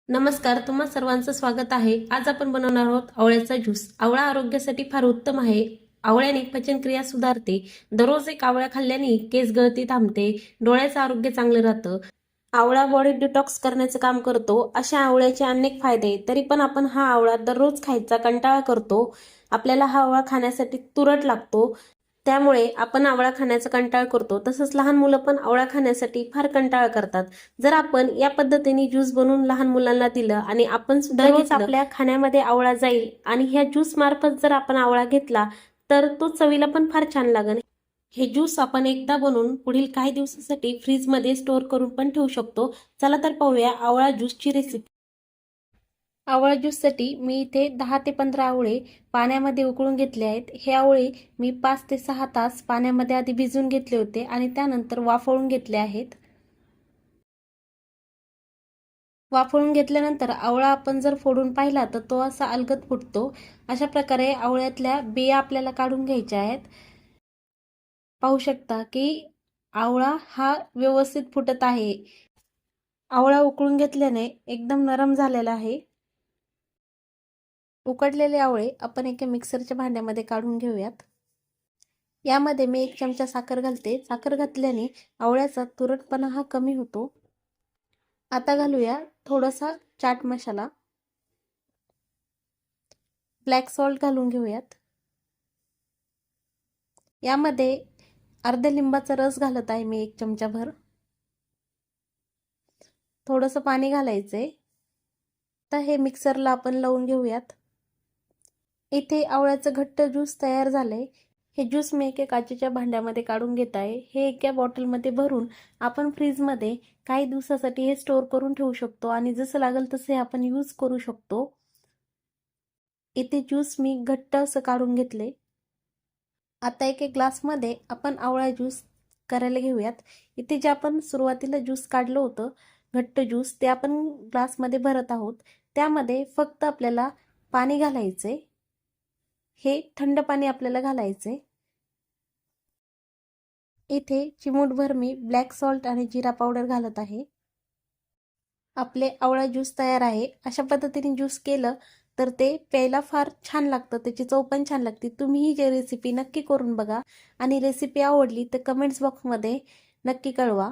नमस्कार, तुम्हा सर्वांचं स्वागत आहे। आज आपण बनवणार आहोत आवळ्याचा ज्यूस। आवळा आरोग्यासाठी फार उत्तम आहे। आवळ्याने पचनक्रिया सुधारते। दररोज एक आवळा खाल्ल्याने केस गळती थांबते, डोळ्याचं आरोग्य चांगलं राहतं। आवळा बॉडी डिटॉक्स करण्याचं काम करतो। अशा आवळ्याचे अनेक फायदे, तरी पण आपण हा आवळा दररोज खायचा कंटाळा करतो। आपल्याला हा आवळा खाण्यासाठी तुरट लागतो, त्यामुळे आपण आवळा खाण्याचा कंटाळा करतो। तसंच लहान मुलं पण आवळा खाण्यासाठी फार कंटाळा करतात। जर आपण या पद्धतीने ज्यूस बनवून लहान मुलांना दिलं आणि आपण सुद्धा रोज आपल्या खाण्यामध्ये आवळा जाईल आणि ह्या ज्यूस मार्फत जर आपण आवळा घेतला तर तो चवीला पण फार छान लागेल। हे ज्यूस आपण एकदा बनवून पुढील काही दिवसांसाठी फ्रीजमध्ये स्टोअर करून पण ठेवू शकतो। चला तर पाहूया आवळा ज्यूसची रेसिपी। आवळा ज्यूससाठी मी इथे 10 ते 15 आवळे पाण्यामध्ये उकळून घेतले आहेत। हे आवळे मी 5 ते 6 तास पाण्यामध्ये आधी भिजवून घेतले होते आणि त्यानंतर वाफवून घेतले आहेत। वाफवून घेतल्यानंतर आवळा आपण जर फोडून पाहिला तर तो असा अलगद फुटतो। अशा प्रकारे आवळ्यातल्या बिया आपल्याला काढून घ्यायच्या आहेत। पाहू शकता की आवळा हा व्यवस्थित फुटत आहे। आवळा उकळून घेतल्याने एकदम नरम झालेला आहे। उकडलेले आवळे आपण एका मिक्सरच्या भांड्यामध्ये काढून घेऊयात। यामध्ये मी 1 चमचा साखर घालते। साखर घातल्याने आवळ्याचा तुरटपणा हा कमी होतो। आता घालूया थोडासा चाट मसाला, ब्लॅक सॉल्ट घालून घेऊयात। यामध्ये अर्ध्या लिंबाचा रस घालत आहे मी 1 चमचाभर। थोडंसं पाणी घालायचंय। तर हे मिक्सरला आपण लावून घेऊयात। इथे आवळ्याचं घट्ट ज्यूस तयार झालंय। हे ज्यूस मी एका काचेच्या भांड्यामध्ये काढून घेत आहे। हे एका बॉटलमध्ये भरून आपण फ्रीजमध्ये काही दिवसासाठी हे स्टोअर करून ठेवू शकतो आणि जसं लागेल तसे आपण यूज करू शकतो। इथे ज्यूस मी घट्ट असं काढून घेतले। आता एक ग्लासमध्ये आपण आवळा ज्यूस करायला घेऊयात। इथे जे आपण सुरुवातीला ज्यूस काढलं होतं घट्ट ज्यूस, ते आपण ग्लासमध्ये भरत आहोत। त्यामध्ये फक्त आपल्याला पाणी घालायचे। हे थंड पाणी आपल्याला घालायचे। इथे चिमूटभर मी ब्लॅक सॉल्ट आणि जिरा पावडर घालत आहे। आपले आवळा ज्यूस तयार आहे। अशा पद्धतीने ज्यूस केलं तर ते प्यायला फार छान लागतं, त्याची चव पण छान लागते। तुम्ही ही जी रेसिपी नक्की करून बघा आणि रेसिपी आवडली तर कमेंट्स बॉक्समध्ये नक्की कळवा।